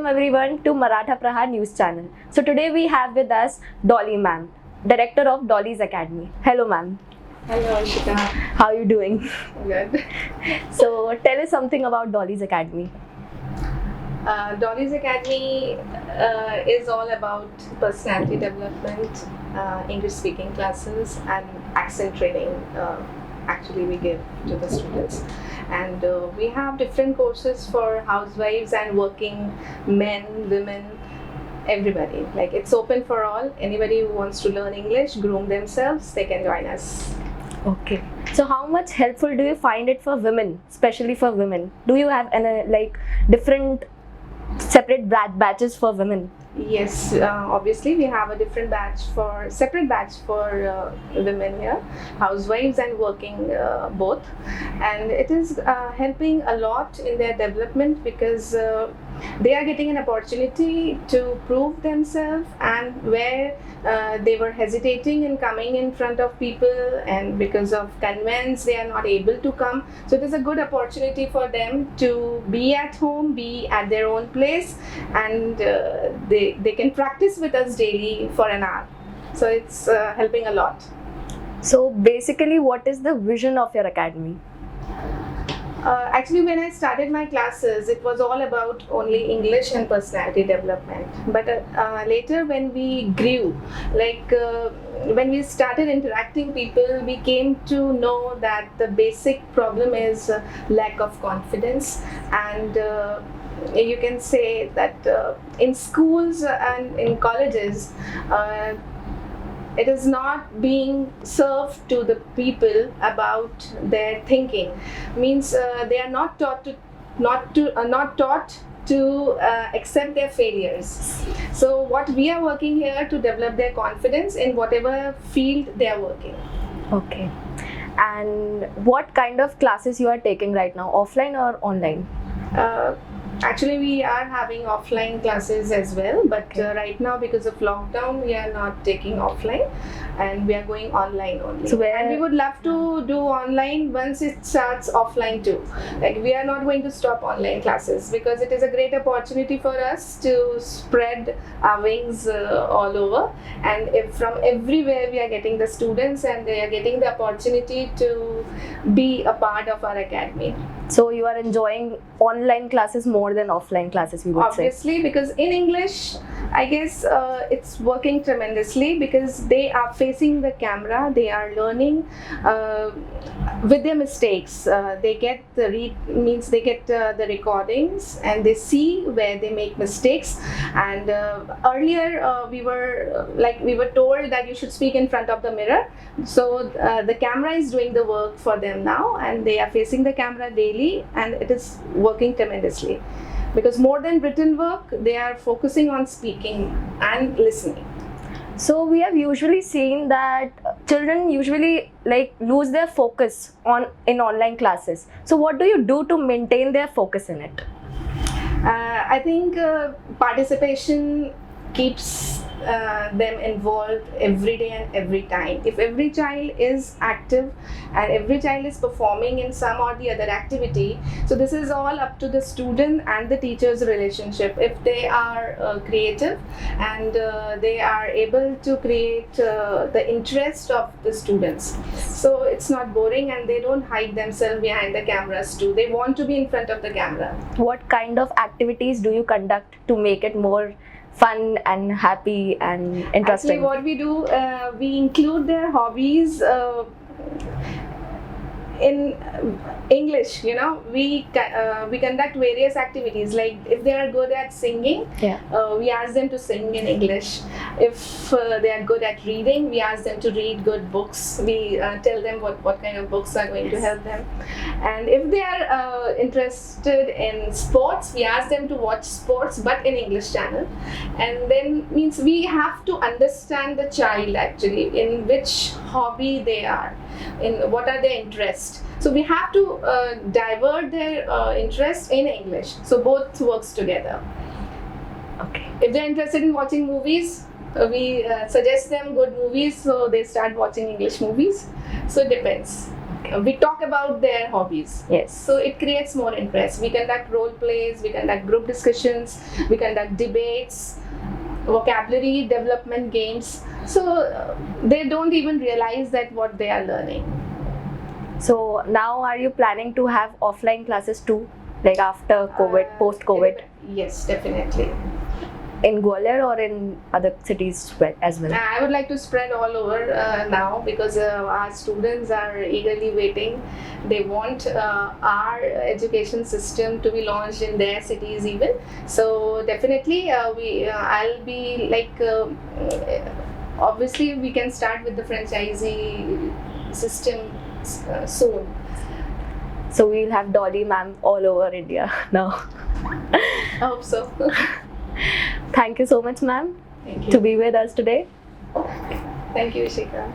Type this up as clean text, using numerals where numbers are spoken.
Welcome everyone to Maratha Prahar News Channel. So today we have with us Dolly ma'am, Director of Dolly's Academy. Hello ma'am. Hello, Ashita. How are you doing? Good. So tell us something about Dolly's Academy. Dolly's Academy is all about personality development, English speaking classes, and accent training. Actually, we give to the students, and we have different courses for housewives and working men, women, everybody. Like, it's open for all. Anybody who wants to learn English, groom themselves, they can join us. Okay. So how much helpful do you find it for women, especially for women? Do you have any different separate batches for women? Yes, obviously we have a separate batch for women here, housewives and working both, and it is helping a lot in their development because they are getting an opportunity to prove themselves, and where they were hesitating in coming in front of people, and because of convents they are not able to come. So it is a good opportunity for them to be at home, be at their own place, and they can practice with us daily for an hour. So it's helping a lot. So basically, what is the vision of your academy? Actually, when I started my classes, it was all about only English and personality development. But later, when we grew, when we started interacting people, we came to know that the basic problem is lack of confidence, and you can say that in schools and in colleges, it is not being served to the people about their thinking. Means they are not taught to accept their failures. So what we are working here to develop their confidence in whatever field they are working. Okay. And what kind of classes you are taking right now, offline or online? Actually, we are having offline classes as well, but right now, because of lockdown, we are not taking offline, and we are going online only. So and we would love to do online once it starts offline too. Like, we are not going to stop online classes because it is a great opportunity for us to spread our wings all over, and if from everywhere we are getting the students, and they are getting the opportunity to be a part of our academy. So you are enjoying online classes more than offline classes, we would Obviously, say. because in English, I guess it's working tremendously because they are facing the camera, they are learning with their mistakes. They get the recordings, and they see where they make mistakes. And earlier we were told that you should speak in front of the mirror. So the camera is doing the work for them now, and they are facing the camera daily, and it is working tremendously. Because more than written work, they are focusing on speaking and listening. So we have usually seen that children usually lose their focus in online classes. So what do you do to maintain their focus in it? I think participation keeps them involved every day and every time. If every child is active and every child is performing in some or the other activity, so this is all up to the student and the teacher's relationship. If they are creative and they are able to create the interest of the students, so it's not boring, and they don't hide themselves behind the cameras too. They want to be in front of the camera. What kind of activities do you conduct to make it more fun and happy and interesting? Actually, what we do, we include their hobbies in English. We conduct various activities. Like, if they are good at singing, we ask them to sing in English. If they are good at reading, we ask them to read good books. We tell them what kind of books are going to help them. And if they are interested in sports, we ask them to watch sports, but in English channel. And then means we have to understand the child actually, in which hobby they are, in what are their interests. So we have to divert their interest in English. So both works together. Okay. If they're interested in watching movies, we suggest them good movies, so they start watching English movies. So it depends. we talk about their hobbies. Yes. So it creates more interest. We conduct role plays, we conduct group discussions, we conduct debates, vocabulary development games. So they don't even realize that what they are learning. So now are you planning to have offline classes too? Like after COVID, post-COVID? Yes, definitely. In Gwalior or in other cities as well? I would like to spread all over now, because our students are eagerly waiting. They want our education system to be launched in their cities even. So definitely I'll be like, obviously we can start with the franchisee system soon. So we'll have Dolly ma'am all over India now. I hope so. Thank you so much, ma'am, Thank you. to be with us today. Thank you, Ishika.